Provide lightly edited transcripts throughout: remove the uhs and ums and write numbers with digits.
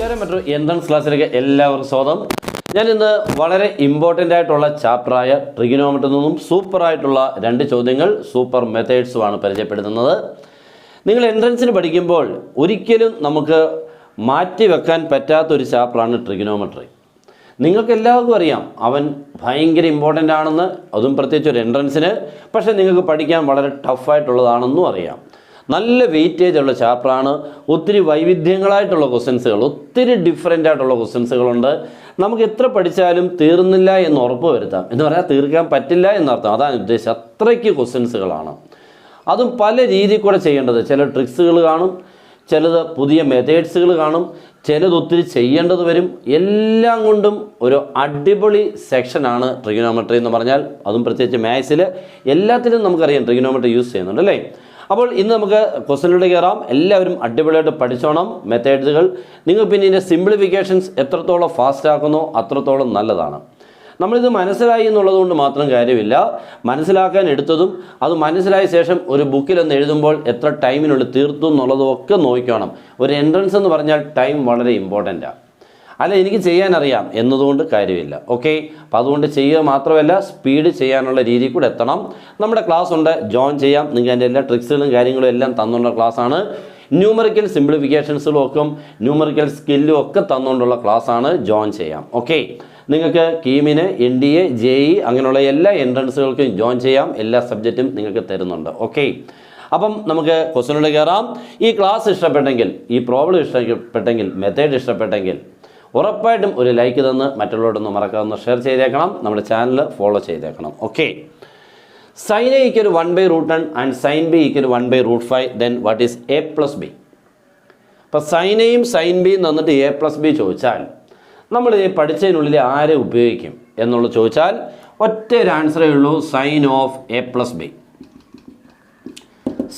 കൂട്ടുകാരെ മറ്റൊരു എൻട്രൻസ് ക്ലാസ്സിലേക്ക് എല്ലാവർക്കും സ്വാഗതം. ഞാൻ ഇന്ന് വളരെ ഇമ്പോർട്ടൻ്റ് ആയിട്ടുള്ള ചാപ്റ്ററായ ട്രിഗണോമെട്രിയിൽ നിന്നും സൂപ്പറായിട്ടുള്ള 2 ചോദ്യങ്ങൾ സൂപ്പർ മെത്തേഡ്സുമാണ് പരിചയപ്പെടുത്തുന്നത്. നിങ്ങൾ എൻട്രൻസിന് പഠിക്കുമ്പോൾ ഒരിക്കലും നമുക്ക് മാറ്റി വെക്കാൻ പറ്റാത്തൊരു ചാപ്റ്ററാണ് ട്രിഗണോമെട്രി. നിങ്ങൾക്ക് എല്ലാവർക്കും അറിയാം അവൻ ഭയങ്കര ഇമ്പോർട്ടൻ്റ് ആണെന്ന്, അതും പ്രത്യേകിച്ച് ഒരു എൻട്രൻസിന്. പക്ഷേ നിങ്ങൾക്ക് പഠിക്കാൻ വളരെ ടഫായിട്ടുള്ളതാണെന്നും അറിയാം. നല്ല വെയിറ്റേജ് ഉള്ള ചാപ്റ്ററാണ്. ഒത്തിരി വൈവിധ്യങ്ങളായിട്ടുള്ള ക്വസ്റ്റ്യൻസുകൾ, ഒത്തിരി ഡിഫറൻ്റ് ആയിട്ടുള്ള ക്വസ്റ്റ്യൻസുകളുണ്ട്. നമുക്ക് എത്ര പഠിച്ചാലും തീർന്നില്ല എന്ന് ഉറപ്പ് വരുത്താം, എന്ന് പറയാൻ തീർക്കാൻ പറ്റില്ല എന്നർത്ഥം. അതാണ് ഉദ്ദേശിച്ചത്. അത്രയ്ക്ക് ക്വസ്റ്റ്യൻസുകളാണ്. അതും പല രീതിയിൽ കൂടെ ചെയ്യേണ്ടത്. ചില ട്രിക്സുകൾ കാണും, ചിലത് പുതിയ മെത്തേഡ്സുകൾ കാണും, ചിലത് ഒത്തിരി ചെയ്യേണ്ടത് വരും. എല്ലാം കൊണ്ടും ഒരു അടിപൊളി സെക്ഷനാണ് ട്രിഗണോമെട്രി എന്ന് പറഞ്ഞാൽ. അതും പ്രത്യേകിച്ച് മാത്സിൽ എല്ലാത്തിലും നമുക്കറിയാം ട്രിഗണോമെട്രി യൂസ് ചെയ്യുന്നുണ്ട് അല്ലേ. അപ്പോൾ ഇന്ന് നമുക്ക് ക്വസ്റ്റ്യനിലൂടെ കയറാം. എല്ലാവരും അടിപൊളിയായിട്ട് പഠിച്ചോണം മെത്തേഡ്സുകൾ. നിങ്ങൾ പിന്നെ ഇതിൻ്റെ സിംപ്ലിഫിക്കേഷൻസ് എത്രത്തോളം ഫാസ്റ്റ് ആക്കുന്നോ അത്രത്തോളം നല്ലതാണ്. നമ്മളിത് മനസ്സിലായി എന്നുള്ളത് കൊണ്ട് മാത്രം കാര്യമില്ല. മനസ്സിലാക്കാൻ എടുത്തതും അത് മനസ്സിലായ ശേഷം ഒരു ബുക്കിലൊന്ന് എഴുതുമ്പോൾ എത്ര ടൈമിനുള്ളിൽ തീർത്തു എന്നുള്ളതും ഒക്കെ നോക്കണം. ഒരു എൻട്രൻസ് എന്ന് പറഞ്ഞാൽ ടൈം വളരെ ഇമ്പോർട്ടൻ്റാണ്. അല്ല എനിക്ക് ചെയ്യാനറിയാം എന്നതുകൊണ്ട് കാര്യമില്ല. ഓക്കെ, അപ്പോൾ അതുകൊണ്ട് ചെയ്യുക മാത്രമല്ല സ്പീഡ് ചെയ്യാനുള്ള രീതിയിൽ കൂടെ എത്തണം. നമ്മുടെ ക്ലാസ് ഉണ്ട്, ജോയിൻ ചെയ്യാം. നിങ്ങൾക്ക് അതിൻ്റെ എല്ലാ ട്രിക്സുകളും കാര്യങ്ങളും എല്ലാം തന്നുകൊണ്ടുള്ള ക്ലാസ്സാണ്. ന്യൂമറിക്കൽ സിംപ്ലിഫിക്കേഷൻസും ഒക്കെ ന്യൂമറിക്കൽ സ്കില്ലും ഒക്കെ തന്നുകൊണ്ടുള്ള ക്ലാസ്സാണ്. ജോയിൻ ചെയ്യാം. ഓക്കെ, നിങ്ങൾക്ക് കീമിന്, NDA, JE അങ്ങനെയുള്ള എല്ലാ എൻട്രൻസുകൾക്കും ജോയിൻ ചെയ്യാം. എല്ലാ സബ്ജക്റ്റും നിങ്ങൾക്ക് തരുന്നുണ്ട്. ഓക്കെ, അപ്പം നമുക്ക് ക്വസ്റ്റ്യനിലൂടെ കയറാം. ഈ ക്ലാസ് ഇഷ്ടപ്പെട്ടെങ്കിൽ, ഈ പ്രോബ്ലം ഇഷ്ടപ്പെട്ടെങ്കിൽ, മെത്തേഡ് ഇഷ്ടപ്പെട്ടെങ്കിൽ ഉറപ്പായിട്ടും ഒരു ലൈക്ക് തന്ന് മറ്റുള്ളവരോടൊന്ന് മറക്കാതെ ഷെയർ ചെയ്തേക്കണം. നമ്മുടെ ചാനൽ ഫോളോ ചെയ്തേക്കണം. Okay, sin A = 1/√10 and sin B = 1/√5. Then what is A + B? അപ്പോൾ sin Aയും sin B തന്നിട്ട് A + B ചോദിച്ചാൽ നമ്മൾ ഈ പഠിച്ചതിനുള്ളിൽ ആരെ ഉപയോഗിക്കും എന്നുള്ള ചോദിച്ചാൽ ഒറ്റ ഒരു ആൻസറേ ഉള്ളൂ, sin of A + B.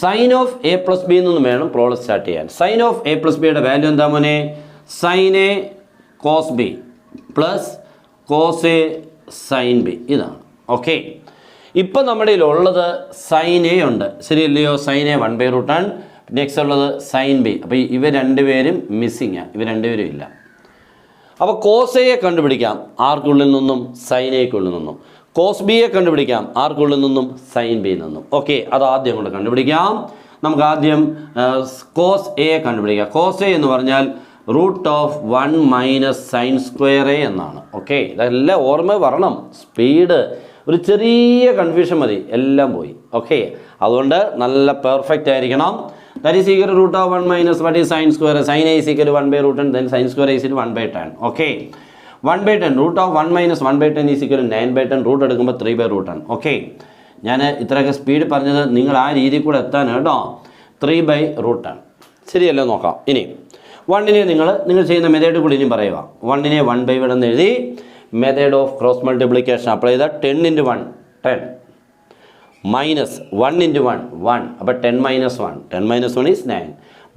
sin of A + B എന്നൊന്നും വേണം പ്രോബ്ലം സ്റ്റാർട്ട് ചെയ്യാൻ. sin ഓഫ് A + Bയുടെ വാല്യൂ എന്താ മോനെ? sin A cos B plus cos A sin B ഇതാണ്. ഓക്കെ, ഇപ്പം നമ്മുടെ ഉള്ളത് sin A ഉണ്ട്, ശരിയല്ലയോ? sin A 1/√10. നെക്സ്റ്റ് ഉള്ളത് sin B. അപ്പോൾ ഇവ രണ്ടുപേരും മിസ്സിങ് ആണ്, ഇവ രണ്ടുപേരും ഇല്ല. അപ്പോൾ cos A കണ്ടുപിടിക്കാം ആർക്കുള്ളിൽ നിന്നും? sin Aക്കുള്ളിൽ നിന്നും. cos B കണ്ടുപിടിക്കാം ആർക്കുള്ളിൽ നിന്നും? sin B നിന്നും. ഓക്കെ, അത് ആദ്യം കൊണ്ട് കണ്ടുപിടിക്കാം. നമുക്ക് ആദ്യം cos A കണ്ടുപിടിക്കാം. cos A എന്ന് പറഞ്ഞാൽ √1 - sin² A എന്നാണ്. ഓക്കെ, ഇതെല്ലാം ഓർമ്മ വരണം. സ്പീഡ്, ഒരു ചെറിയ കൺഫ്യൂഷൻ മതി, എല്ലാം പോയി. ഓക്കെ, അതുകൊണ്ട് നല്ല പെർഫെക്റ്റ് ആയിരിക്കണം. That is equal to √1 - what is sin²? sin A is equal to 1/√10. then sin² A is 1/10. Okay, 1/10 √1 - 1/10 is equal to 9/10. Root എടുക്കുമ്പോൾ 3/√10. ഓക്കെ, ഞാൻ ഇത്രയൊക്കെ സ്പീഡ് പറഞ്ഞത് നിങ്ങൾ ആ രീതിയിൽ കൂടെ എത്താൻ കേട്ടോ. 3/√10 ശരിയല്ലോ? നോക്കാം. ഇനി 1നെ നിങ്ങൾ ചെയ്യുന്ന മെത്തേഡ് കൂടി ഇനിയും പറയുക. 1നെ 1/1 എന്ന് എഴുതി method of cross multiplication apply ചെയ്താൽ 10 × 1 10 മൈനസ് 1 × 1 1. അപ്പോൾ 10 - 1 10 - 1 is 9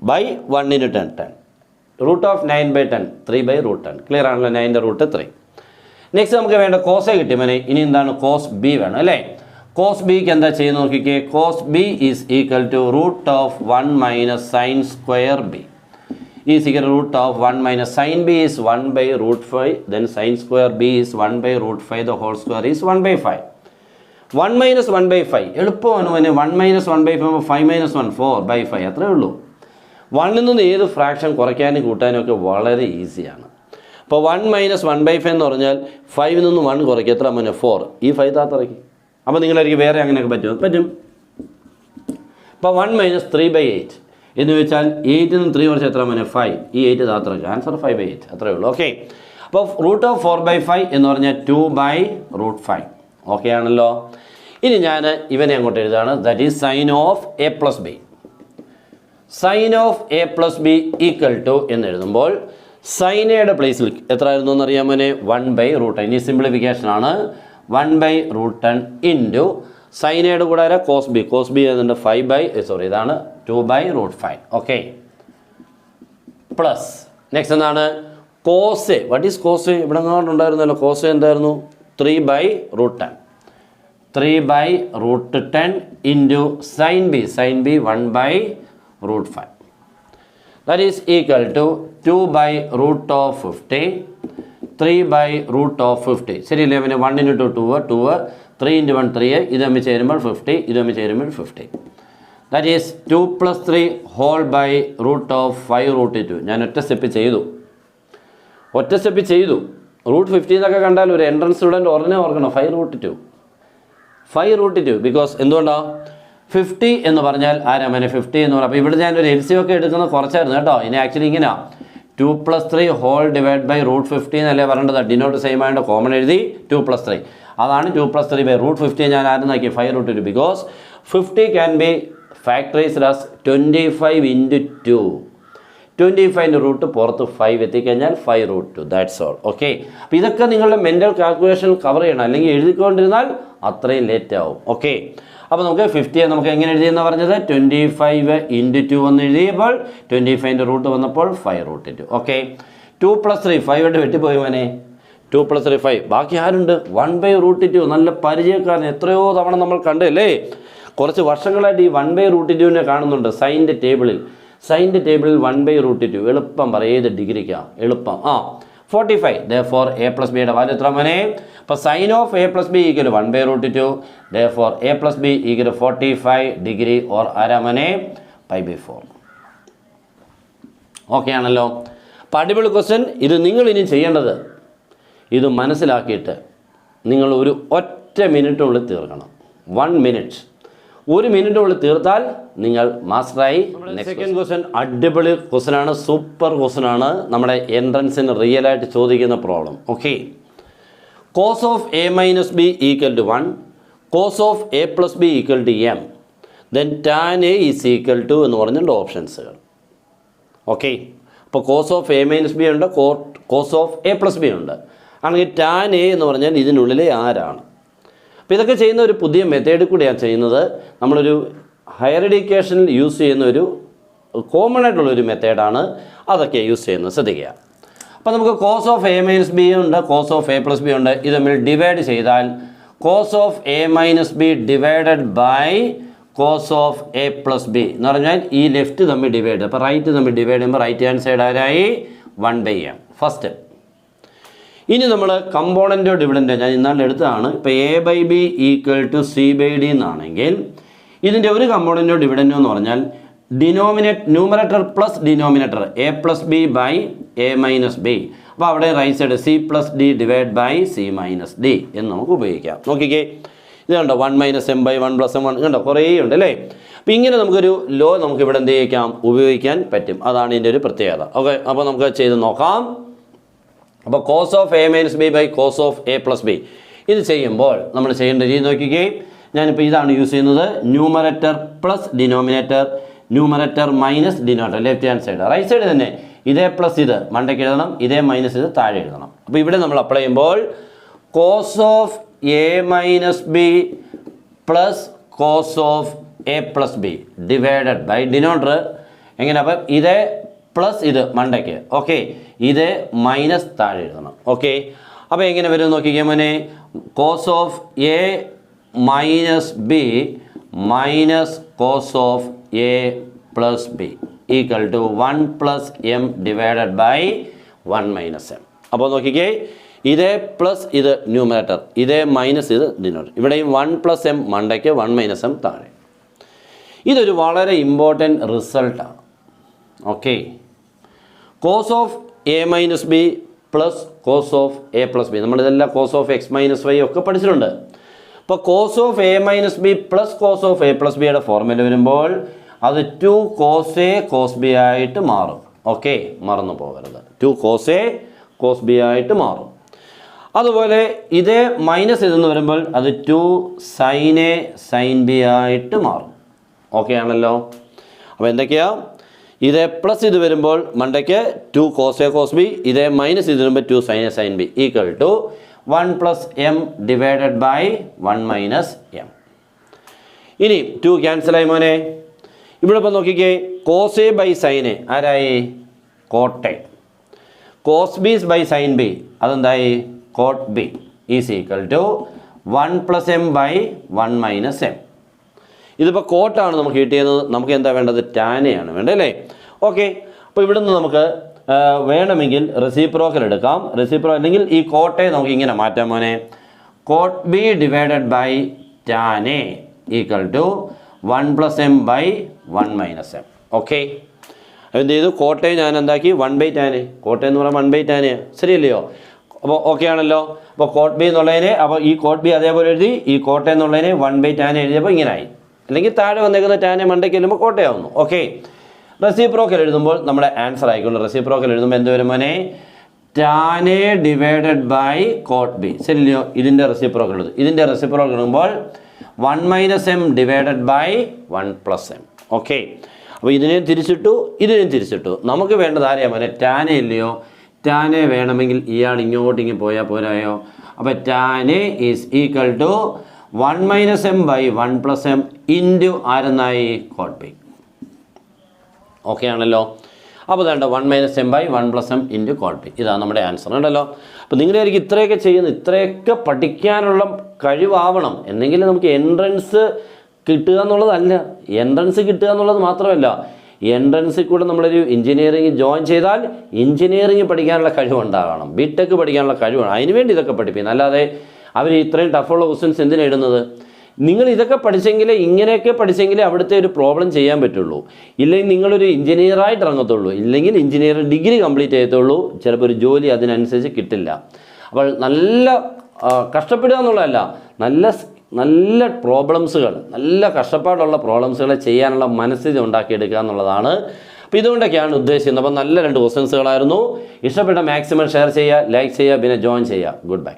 by 1 × 10 10. √9/10 3/√10. ക്ലിയർ ആണല്ലോ? 9ൻ്റെ റൂട്ട് 3. നെക്സ്റ്റ് നമുക്ക് വേണ്ട cos A കിട്ടി മോനെ. ഇനി എന്താണ്? cos B വേണം അല്ലേ? cos Bക്ക് എന്താ ചെയ്യുന്നത് നോക്കിക്കേ. cos B is equal to √1 - sin² B is equal to √1 - sin B is 1/√5. then sin² B is 1/√5. the whole square is 1/5. 1 - 1/5 എളുപ്പമാണ് മോനെ. 1 - 1/5 5 - 1 4/5 അത്രേ ഉള്ളൂ. 1ൽ നിന്ന് ഏത് ഫ്രാക്ഷൻ കുറയ്ക്കാനും കൂട്ടാനും ഒക്കെ വളരെ ഈസിയാണ്. അപ്പോൾ 1 - 1/5 എന്ന് പറഞ്ഞാൽ 5ൽ നിന്ന് 1 കുറയ്ക്കുക. എത്ര മോനെ? 4. ഈ 5 താത്തിറക്കി. അപ്പോൾ നിങ്ങളായിരിക്കും വേറെ അങ്ങനെയൊക്കെ പറ്റും. അപ്പോൾ 1 - 3/8 എന്ന് വെച്ചാൽ 8ൽ നിന്ന് 3 കുറച്ച് എത്ര മോനെ? 5. ഈ 8 താത്തിറക്കി. ആൻസർ 5/8 അത്രേ ഉള്ളൂ. ഓക്കെ, അപ്പോൾ √4/5 എന്ന് പറഞ്ഞാൽ 2/√5. ഓക്കെ ആണല്ലോ? ഇനി ഞാൻ ഇവനെ അങ്ങോട്ട് എഴുതാണ്. That is sin of A + B. sin of A + B equal to എന്ന് എഴുതുമ്പോൾ sin Aയുടെ പ്ലേസിൽ എത്ര ആയിരുന്നു എന്നറിയാൻ മോനെ? 1/√10. ഇനി സിംപ്ലിഫിക്കേഷൻ ആണ്. 1/√10 ഇൻറ്റു sin Aയുടെ കൂടെ cos B. cos B ഏതുണ്ട്? ഇതാണ് 2/√5. ഓക്കെ, പ്ലസ് നെക്സ്റ്റ് എന്താണ്? cos A. What is cos A? ഇവിടെ ഉണ്ടായിരുന്നല്ലോ. cos A എന്തായിരുന്നു? 3/√10. 3/√10 into sin B. sin B 1/√5. That is equal to 2 by root of 50, 3 by root of 50. ശരിയല്ലേ? പിന്നെ 1 into 2, 3 into 1, 3, ഇത് തമ്മിൽ ചേരുമ്പോൾ 50, ഇത് തമ്മിൽ ചേരുമ്പോൾ 50. That is 2 plus 3 whole by root of 5 root 2. ഞാൻ ഒറ്റ സ്റ്റെപ്പ് ചെയ്തു. റൂട്ട് 50 എന്നൊക്കെ കണ്ടാൽ ഒരു എൻട്രൻസ് സ്റ്റുഡൻറ്റ് ഉടനെ ഓർക്കണം 5 root 2. 5 root 2 ബിക്കോസ് എന്തുകൊണ്ടാണ് 50 എന്ന് പറഞ്ഞാൽ ആരാമനെ 50 എന്ന് പറഞ്ഞാൽ. അപ്പോൾ ഇവിടെ ഞാനൊരു LCM ഒക്കെ എടുക്കുന്നത് കുറച്ചായിരുന്നു കേട്ടോ. ഇനി ആക്ച്വലി ഇങ്ങനെയാണ് 2 plus 3 whole divide by root 50 എന്നല്ലേ പറയേണ്ടത്. ഡിനോട്ട് സെയിം ആയതുകൊണ്ട് കോമൺ എഴുതി 2 plus 3. അതാണ് 2 plus 3 ബൈ റൂട്ട് 50 ഞാൻ ആരെന്നാക്കി 5 root 2 because 50 can be factorised as 25 into 2. 25ൻ്റെ റൂട്ട് പുറത്ത് 5 എത്തിക്കഴിഞ്ഞാൽ 5 root 2. That's all. ഓക്കെ, അപ്പോൾ ഇതൊക്കെ നിങ്ങളുടെ മെൻ്റൽ കാൽക്കുലേഷൻ കവർ ചെയ്യണം. അല്ലെങ്കിൽ എഴുതിക്കൊണ്ടിരുന്നാൽ അത്രയും ലേറ്റ് ആവും. ഓക്കെ, അപ്പോൾ നമുക്ക് 50 നമുക്ക് എങ്ങനെ എഴുതിയെന്ന് പറഞ്ഞത് 25 into 2 എന്ന് എഴുതിയപ്പോൾ 25ൻ്റെ റൂട്ട് വന്നപ്പോൾ 5 root 2. ഓക്കെ, 2 plus 3 5 ആയിട്ട് വെട്ടിപ്പോയി മോനെ. 2 plus 3 5. ബാക്കി ആരുണ്ട്? 1 by root 2. നല്ല പരിചയക്കാരൻ, എത്രയോ തവണ നമ്മൾ കണ്ടല്ലേ. കുറച്ച് വർഷങ്ങളായിട്ട് ഈ 1 by root 2നെ കാണുന്നുണ്ട് സൈൻ്റെ ടേബിളിൽ. 1 by root 2 എളുപ്പം പറയും. ഏത് ഡിഗ്രിക്കാണ് എളുപ്പം? 45. Therefore a plus bയുടെ വാല്യൂ എത്ര മോനെ? അപ്പോൾ sine of a plus b equal 1 by root 2. Therefore a plus b equal 45 degree or ആരാമനെ പൈ ബൈ 4. ഓക്കെ ആണല്ലോ. അപ്പോൾ അടിപൊളി ക്വസ്റ്റ്യൻ. ഇത് നിങ്ങൾ ഇനി ചെയ്യേണ്ടത് ഇത് മനസ്സിലാക്കിയിട്ട് നിങ്ങൾ ഒരു ഒറ്റ മിനിറ്റിനുള്ളിൽ തീർക്കണം. 1 minute. 1 മിനിറ്റിനുള്ളിൽ തീർത്താൽ നിങ്ങൾ മാസ്റ്ററായി. സെക്കൻഡ് ക്വസ്റ്റ്യൻ അടിപൊളി ക്വസ്റ്റ്യനാണ്, സൂപ്പർ ക്വസ്റ്റ്യനാണ്. നമ്മുടെ എൻട്രൻസിന് റിയലായിട്ട് ചോദിക്കുന്ന problem. Okay, cos of a minus b equal to 1, cos of a plus b equal to m, then tan a is equal to എന്ന് പറഞ്ഞിട്ടുണ്ട് ഓപ്ഷൻസുകൾ. ഓക്കെ, അപ്പോൾ cos of a minus b ഉണ്ട്, cos of a plus b ഉണ്ട്. ആണെങ്കിൽ tan a എന്ന് പറഞ്ഞാൽ ഇതിനുള്ളിലെ ആരാണ്. അപ്പോൾ ഇതൊക്കെ ചെയ്യുന്ന ഒരു പുതിയ മെത്തേഡ് കൂടിയാണ് ചെയ്യുന്നത്. നമ്മളൊരു ഹയർ എഡ്യൂക്കേഷനിൽ യൂസ് ചെയ്യുന്ന ഒരു കോമൺ ആയിട്ടുള്ളൊരു മെത്തേഡാണ്. അതൊക്കെ യൂസ് ചെയ്യുന്നത് ശ്രദ്ധിക്കുക. അപ്പോൾ നമുക്ക് cos of a minus b ഉണ്ട്, cos of a plus b ഉണ്ട്. ഇത് തമ്മിൽ ഡിവൈഡ് ചെയ്താൽ cos of a minus b divided by cos of a plus b എന്ന് പറഞ്ഞാൽ ഈ ലെഫ്റ്റ് തമ്മിൽ ഡിവൈഡ്. അപ്പോൾ റൈറ്റ് തമ്മിൽ ഡിവൈഡ് ചെയ്യുമ്പോൾ റൈറ്റ് ഹാൻഡ് സൈഡ് ആരായി 1 by m. ഫസ്റ്റ് ഇനി നമ്മൾ കമ്പോണൻറ്റോ ഡിവിഡൻറ്റോ ഞാൻ ഇന്നാളിൽ എടുത്തതാണ്. ഇപ്പോൾ a by b equal to c by d എന്നാണെങ്കിൽ ഇതിൻ്റെ ഒരു കമ്പോണൻറ്റോ ഡിവിഡൻറ്റോ എന്ന് പറഞ്ഞാൽ numerator plus denominator a plus b by a minus b. അപ്പോൾ അവിടെ right side c plus d divide by c minus d എന്ന് നമുക്ക് ഉപയോഗിക്കാം. നോക്കിക്കേ, ഇത് കണ്ടോ 1 minus m by 1 plus m1 കണ്ടോ, കുറേ ഉണ്ട് അല്ലേ. അപ്പോൾ ഇങ്ങനെ നമുക്കൊരു ലോ നമുക്ക് ഇവിടെ എന്ത് ചെയ്യിക്കാം, ഉപയോഗിക്കാൻ പറ്റും. അതാണ് ഇതിൻ്റെ ഒരു പ്രത്യേകത. ഓക്കെ, അപ്പോൾ നമുക്ക് ചെയ്ത് നോക്കാം. അപ്പോൾ cos of a minus b by cos of a plus b ഇത് ചെയ്യുമ്പോൾ നമ്മൾ ചെയ്യേണ്ട രീതി നോക്കിക്കേ. ഞാനിപ്പോൾ ഇതാണ് യൂസ് ചെയ്യുന്നത്. Numerator plus denominator, numerator minus denominator, left hand side. Right side തന്നെ ഇതേ പ്ലസ് ഇത് മണ്ടയ്ക്ക് എഴുതണം, ഇതേ മൈനസ് ഇത് താഴെ എഴുതണം. അപ്പോൾ ഇവിടെ നമ്മൾ അപ്ലൈ ചെയ്യുമ്പോൾ cos of a minus B plus cos of a plus B divided by denominator എങ്ങനെ, അപ്പം ഇതേ പ്ലസ് ഇത് മണ്ടയ്ക്ക്, ഓക്കെ, ഇത് മൈനസ് താഴെ എഴുതണം. ഓക്കെ, അപ്പോൾ എങ്ങനെ വരും നോക്കിക്കേ മോനെ. Cos of a minus B minus cos of a plus B equal to 1 plus m divided by 1 minus m. അപ്പോൾ നോക്കിക്കേ, ഇതേ പ്ലസ് ഇത് ന്യൂമറേറ്റർ, ഇതേ മൈനസ് ഇത് ഡിനോമിനേറ്റർ. ഇവിടെയും 1 പ്ലസ് m മണ്ടയ്ക്ക് 1 മൈനസ് m താഴെ. ഇതൊരു വളരെ ഇമ്പോർട്ടൻറ്റ് റിസൾട്ടാണ്. Okay, cos of a minus B plus cos of a plus b, നമ്മളിതെല്ലാം cos of x minus y ഒക്കെ പഠിച്ചിട്ടുണ്ട്. അപ്പോൾ cos of a minus B plus cos of a പ്ലസ് ബിയുടെ ഫോർമുല വരുമ്പോൾ അത് 2 cos a cos b ആയിട്ട് മാറും. ഓക്കെ, മറന്നു പോകരുത്, 2 cos a cos b ആയിട്ട് മാറും. അതുപോലെ ഇതേ മൈനസ് ഇതെന്ന് വരുമ്പോൾ അത് 2 sin a sin b ആയിട്ട് മാറും. ഓക്കെ ആണല്ലോ. അപ്പോൾ എന്തൊക്കെയാ, ഇതേ പ്ലസ് ഇത് വരുമ്പോൾ മണ്ടയ്ക്ക് 2 cos a cos b, ഇതേ മൈനസ് ഇത് വരുമ്പോൾ 2 sin a sin b equal to 1 plus m divided by 1 minus m. ഇനി 2 ക്യാൻസലായി മോനെ. ഇവിടെ ഇപ്പം നോക്കിക്കേ, cos a by sin a ആരായി, cot a. cos b by sin b അതെന്തായി, cot b is equal to 1 plus m by 1 minus m. ഇതിപ്പോൾ കോട്ടാണ് നമുക്ക് കിട്ടിയത്. നമുക്ക് എന്താ വേണ്ടത്, tan a ആണ് വേണ്ടത് അല്ലേ. ഓക്കെ, അപ്പോൾ ഇവിടുന്ന് നമുക്ക് വേണമെങ്കിൽ റെസിപ്രോക്കൽ എടുക്കാം. അല്ലെങ്കിൽ ഈ കോട്ടെ നമുക്ക് ഇങ്ങനെ മാറ്റാം മോനെ. Cot B divided by tan A equal to 1 + m / 1 - m. Okay, എന്ത് ചെയ്തു? കോട്ടെ ഞാൻ എന്താക്കി? 1/tan a. കോട്ടെ എന്ന് പറഞ്ഞാൽ 1/tan a, ശരിയല്ലയോ? അപ്പോൾ ഓക്കെ ആണല്ലോ. അപ്പോൾ കോട്ട് ബി എന്നുള്ളതിനെ, അപ്പോൾ ഈ കോട്ട് ബി അതേപോലെ എഴുതി, ഈ കോട്ടെ എന്നുള്ളതിനെ 1/tan a എഴുതിയപ്പോൾ ഇങ്ങനെ ആയി. അല്ലെങ്കിൽ താഴെ വന്നേക്കുന്ന ടാനെ മണ്ടയ്ക്ക് ചെല്ലുമ്പോൾ കോട്ടയാവുന്നു. ഓക്കെ, റെസിപ്രോക്കൽ എഴുതുമ്പോൾ നമ്മുടെ ആൻസർ ആയിക്കോളൂ. റെസിപ്രോക്കൽ എഴുതുമ്പോൾ എന്ത് വരും മോനെ? Tan A divided by cot B, ശരിയല്ലയോ? ഇതിൻ്റെ റെസിപ്രോക്കൽ എഴുതും. ഇതിൻ്റെ റെസിപ്രോക്കൽ എഴുതുമ്പോൾ 1 - m divided by 1 + m. Okay, അപ്പോൾ ഇതിനെയും തിരിച്ചിട്ടു, ഇതിനെയും തിരിച്ചിട്ടു. നമുക്ക് വേണ്ടത് ആരെയാ മോനെ? ടാനെ ഇല്ലയോ? ടാനെ വേണമെങ്കിൽ ഇയാൾ ഇങ്ങോട്ടിങ്ങ് പോയാൽ പോരായോ? അപ്പോൾ tan A is equal to 1 - m / 1 + m into ആരെന്നായി? Cot B. ഓക്കെ ആണല്ലോ. അപ്പോൾ വേണ്ട 1 - m / 1 + m into coat B. ഇതാണ് നമ്മുടെ ആൻസർ ഉണ്ടല്ലോ. അപ്പോൾ നിങ്ങളായിരിക്കും ഇത്രയൊക്കെ ചെയ്യുന്നത്, ഇത്രയൊക്കെ പഠിക്കാനുള്ള കഴിവാവണം. എന്നെങ്കിലും നമുക്ക് എൻട്രൻസ് കിട്ടുക എന്നുള്ളതല്ല, എൻട്രൻസ് കിട്ടുക എന്നുള്ളത് മാത്രമല്ല, എൻട്രൻസിൽ കൂടെ നമ്മളൊരു എഞ്ചിനീയറിംഗ് ജോയിൻ ചെയ്താൽ എഞ്ചിനീയറിംഗ് പഠിക്കാനുള്ള കഴിവുണ്ടാകണം, ബിടെക് പഠിക്കാനുള്ള കഴിവാണ്. അതിനുവേണ്ടി ഇതൊക്കെ പഠിപ്പിക്കുന്നത്. അല്ലാതെ അവർ ഇത്രയും ടഫുള്ള ക്വസ്റ്റ്യൻസ് എന്തിനാണ് ഇടുന്നത്? നിങ്ങൾ ഇതൊക്കെ പഠിച്ചെങ്കിലേ, ഇങ്ങനെയൊക്കെ പഠിച്ചെങ്കിലേ അവിടുത്തെ ഒരു പ്രോബ്ലം ചെയ്യാൻ പറ്റുള്ളൂ. ഇല്ലെങ്കിൽ നിങ്ങളൊരു എഞ്ചിനീയറായിട്ട് ഇറങ്ങത്തുള്ളൂ, ഇല്ലെങ്കിൽ എഞ്ചിനീയറിംഗ് ഡിഗ്രി കംപ്ലീറ്റ് ചെയ്യത്തുള്ളൂ. ചിലപ്പോൾ ഒരു ജോലി അതിനനുസരിച്ച് കിട്ടില്ല. അപ്പോൾ നല്ല കഷ്ടപ്പെടുക എന്നുള്ളതല്ല, നല്ല പ്രോബ്ലംസുകൾ, നല്ല കഷ്ടപ്പാടുള്ള പ്രോബ്ലംസുകളെ ചെയ്യാനുള്ള മനസ്ഥിതി ഉണ്ടാക്കിയെടുക്കുക എന്നുള്ളതാണ്. അപ്പോൾ ഇതുകൊണ്ടൊക്കെയാണ് ഉദ്ദേശിക്കുന്നത്. അപ്പോൾ നല്ല 2 ക്വസ്റ്റ്യൻസുകളായിരുന്നു. ഇഷ്ടപ്പെട്ട മാക്സിമം ഷെയർ ചെയ്യുക, ലൈക്ക് ചെയ്യുക, പിന്നെ ജോയിൻ ചെയ്യുക. Good bye.